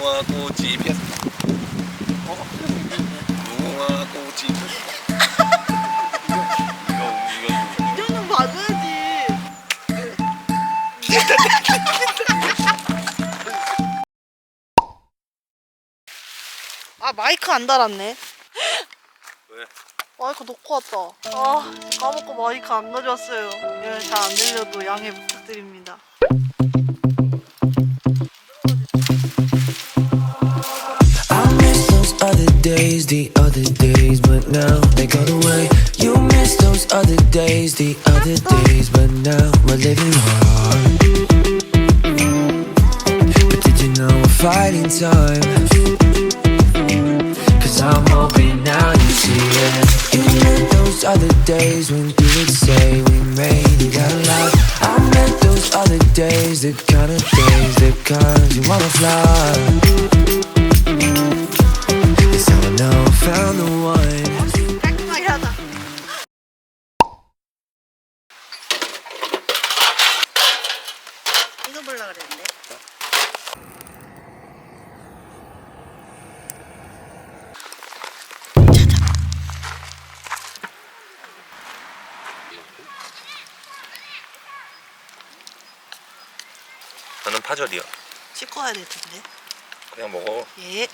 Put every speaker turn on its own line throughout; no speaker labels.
무궁화 꽃이 피었다. 무궁화 꽃이
이 정도는 봐줘야지. 아 마이크 안 달았네.
왜?
마이크 놓고 왔다. 아 까먹고 마이크 안 가져왔어요. 예, 잘 안 들려도 양해 부탁드립니다.
I miss those other days, the other days, but now they got away. You miss those other days, the other days, but now we're living hard. But did you know we're fighting time? Cause I'm hoping now you see it. You met those other days when you would say we made it out loud. I met those other days, the kind of days, the kind you wanna fly. That's how I know I found the one.
깔끔하게 하자. 이거 보려고 그랬는데.
나는 파절이야.
씻고 와야 될 텐데.
그냥 먹어.
예.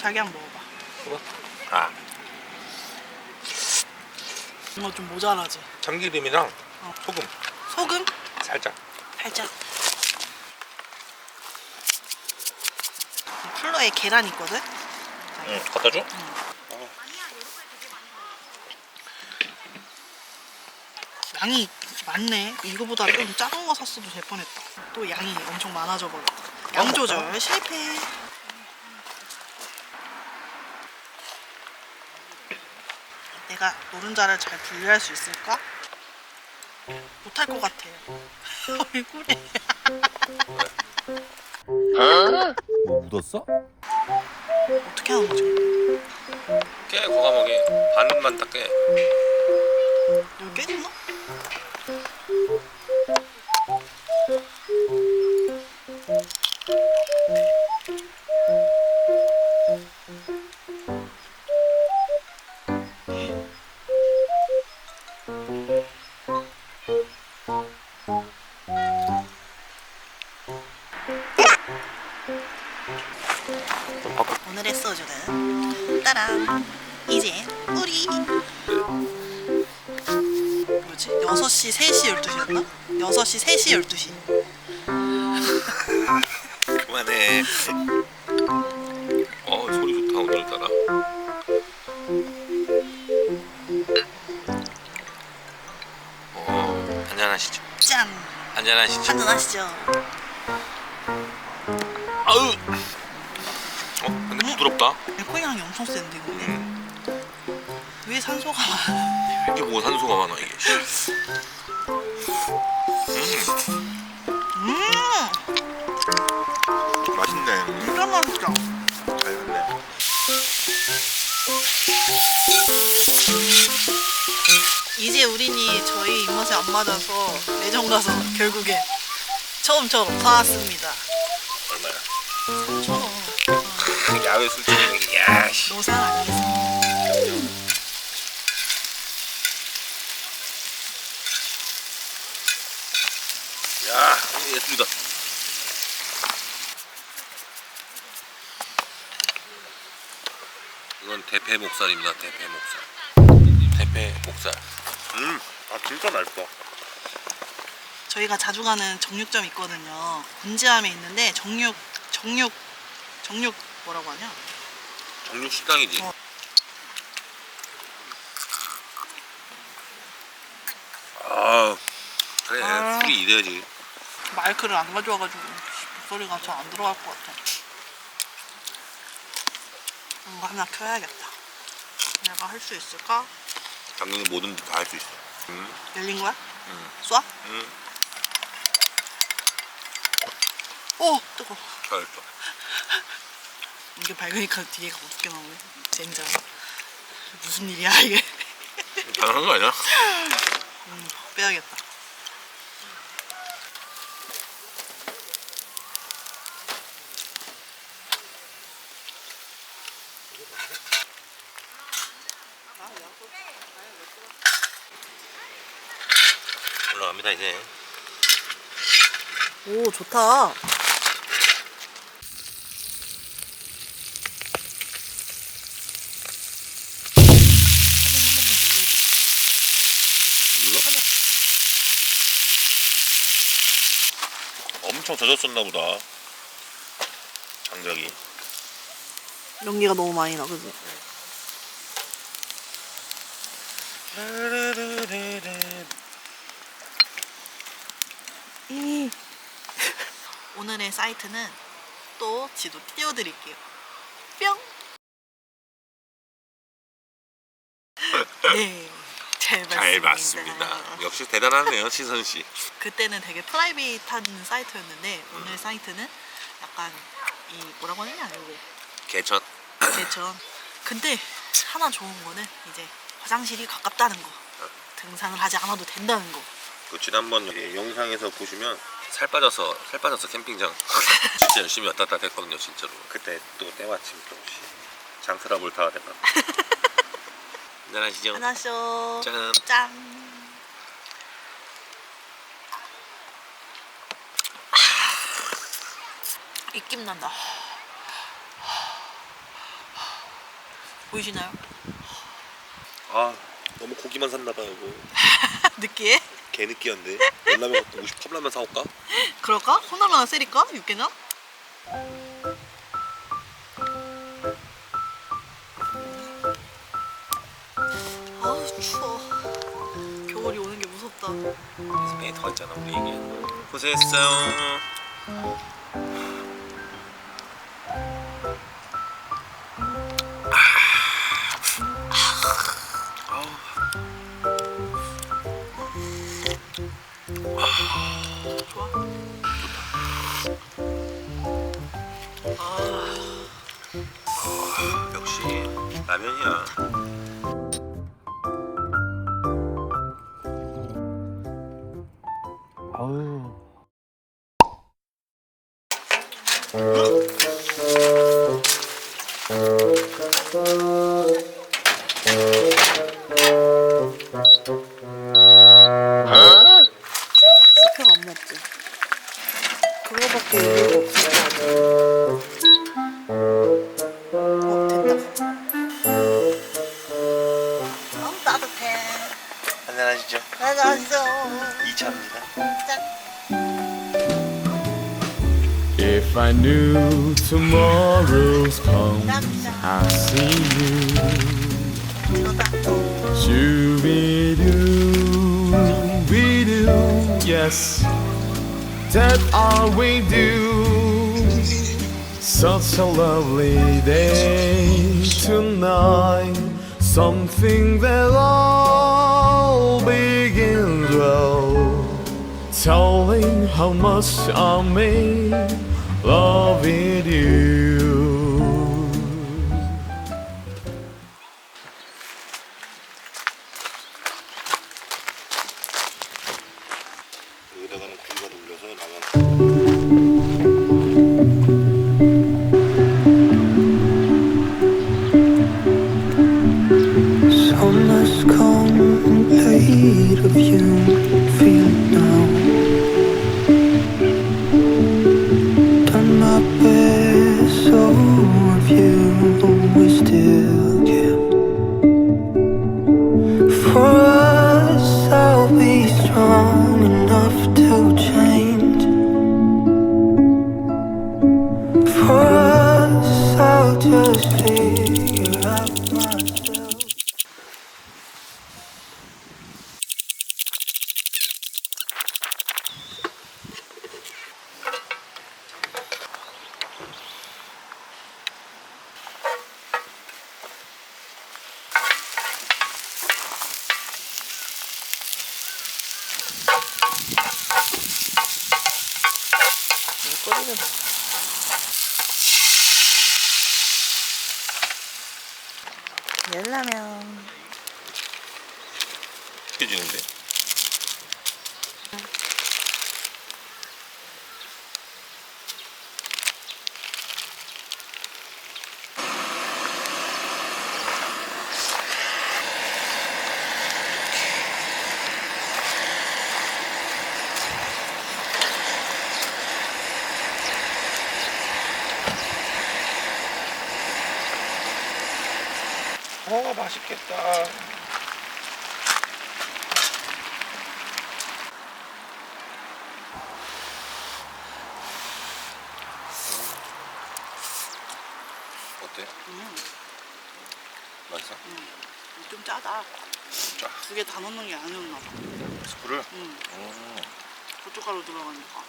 자기 한 먹어봐.
먹어? 아,
이거 좀 모자라지.
참기름이랑 소금
소금
살짝.
살짝. 플러에 계란 있거든.
응, 갖다 줘?
양이 많네. 이거보다 좀 작은 거 샀어도 될 뻔했다. 또 양이 엄청 많아져 버렸다. 양 조절 실패. 내가 노른자를 잘 분리할 수 있을까? 못할 것 같아. 얼굴에.
뭐 묻었어?
어떻게 하는 거지?
깨 과감하게 반만 딱 깨.
여기 깨졌나? 오늘의 소주는 따란 이제 우리 뭐지? 6시, 3시, 12시였나? 6시, 3시, 12시
그만해. 소리 좋다 오늘따라. 한잔하시죠.
짠!
한잔하시죠.
한잔 하시죠.
아우. 근데 부드럽다.
알코올 향이 엄청 센데 이거 왜 산소가 많아?
이게 뭐 산소가 많아 이게. 맛있네.
진짜 맛있다.
잘 됐네.
이제 우린이 저희 입맛에 안 맞아서 매점 가서 결국에 처음처럼 사왔습니다.
얼마야?
처음
야외 술집이 야씨.
노상 아니겠어?
야, 예술이다. 이건 대패 목살입니다. 대패 목살. 대패 목살. 진짜 맛있다.
저희가 자주 가는 정육점 있거든요. 군지암에 있는데 정육 뭐라고 하냐?
정육 식당이지. 그래 술이 이래야지.
마이크를 안 가져와가지고 목소리가 잘 안 들어갈 것 같아. 이거 하나 켜야겠다. 내가 할 수 있을까?
당연히 뭐든지 다 할 수 있어.
열린 거야?
응.
쏴?
응.
오 뜨거.
잘했어.
이게 밝으니까 뒤에가 어둡게 나오네. 젠장. 무슨 일이야 이게?
당연한 거 아니야?
빼야겠다.
들어갑니다 이제.
오, 좋다.
엄청 젖었었나 보다. 장작이.
연기가 너무 많이 나, 그지? 오늘의 사이트는 또 지도 띄워드릴게요. 뿅! 네, 잘
잘
봤습니다.
봤습니다. 역시 대단하네요 시선 씨.
그때는 되게 프라이빗한 사이트였는데 오늘 사이트는 약간 이 뭐라고 하느냐 이거
개천.
개천. 근데 하나 좋은 거는 이제 화장실이 가깝다는 거. 등산을 하지 않아도 된다는 거.
그 지난번 영상에서 보시면 살 빠져서 캠핑장 진짜 열심히 왔다 갔다 했거든요 진짜로. 그때 또 때마침 또 장트라 몰타가 돼가. 안녕하시죠.
하나쇼.
짠.
짠. 입김 난다. 보이시나요?
아 너무 고기만 샀나봐요 이거.
느끼해?
개 느끼한데. 열라면 갖고 50컵라면 사올까?
그럴까? 컵라면 하나 세릴까? 육개장? 아우 추워. 겨울이 오는 게 무섭다.
스페인 더 있잖아 우리 얘기. 고생했어요.
좋아.
역시 라면이야.
아우.
스팸 안 먹지. 그거밖에 이유가 없을 것 같아. 됐다. 아우 따뜻해.
한잔하시죠.
안녕하세요.
2차입니다.
If I knew tomorrow's come, I'll see you. Shoo-be-doo, we do, yes, that all we do. Such a lovely day tonight, something that all begins well. Telling how much I may love you.
여기다가는 고기가 눌려서 라면.
So much complete of you, feel it now. Done my best, so of you we still care. For us, I'll be strong enough to change. For us, I'll just figure out myself.
열라면.
튀겨지는데? 맛있겠다. 어때? 맛있어?
좀 짜다.
짜.
두 개 다 넣는 게 아니었나 봐.
스프를?
응. 고춧가루 들어가니까.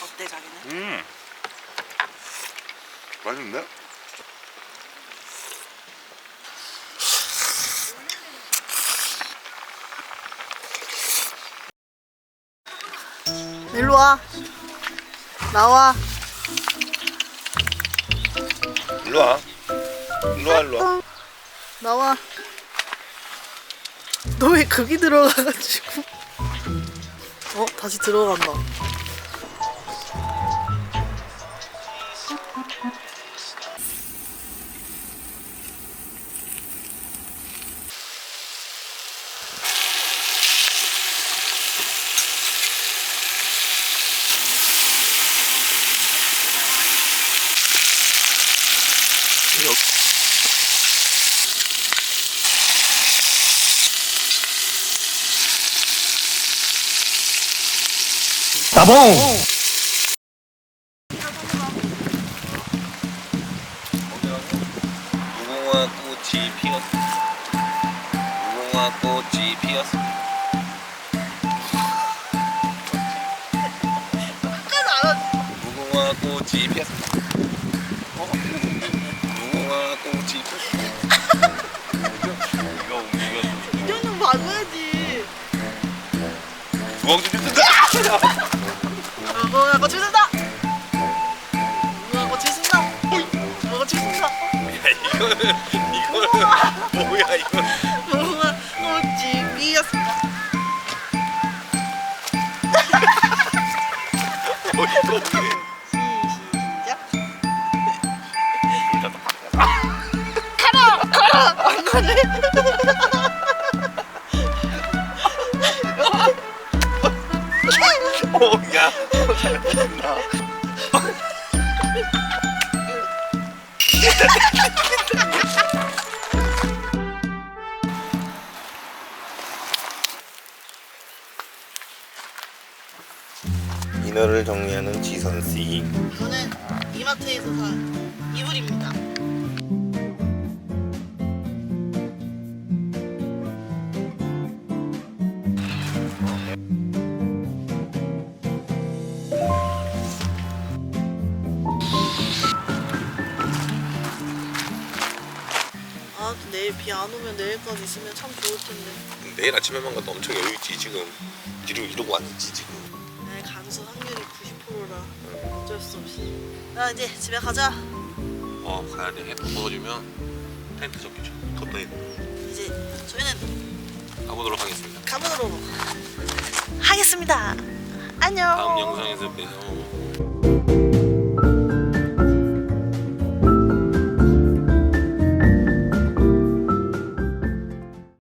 어때 자기는?
맛있는데?
일로 와. 나와.
일로 와. 일로 와.
나와. 너 왜 거기 들어가가지고? 다시 들어간다.
따봉!
무궁화 꽃이 피었어. 무궁화 꽃이 피었어. 무궁화 꽃이 피었어. 무궁화 꽃이 피었어. 이거 움직였어.
이 정도 봐줘야지.
주먹 좀 뜯다.
무궁화 꽃이 핀다. 무궁화 꽃이 핀다. 무궁화 꽃이 핀다.
이거는 뭐야 이거?
무궁화 꽃이 피었습니다. 시작. 가라! 안 가네?
야, 잘못했나? 인어를 정리하는 지선 씨.
저는 이마트에서 산 이불입니다. 아, 내일 비 안 오면 내일까지 있으면 참 좋을 텐데.
내일 아침에만 가도 엄청 여유 있지 지금. 이러고 왔지 지금.
내일 강수 확률이 90%라 어쩔 수 없이. 야, 이제 집에 가자.
가야 돼. 해 먹어주면 텐트 접기죠. 덧대
이제 저희는
가보도록 하겠습니다.
가보도록 하겠습니다. 안녕.
다음 영상에서 봬요.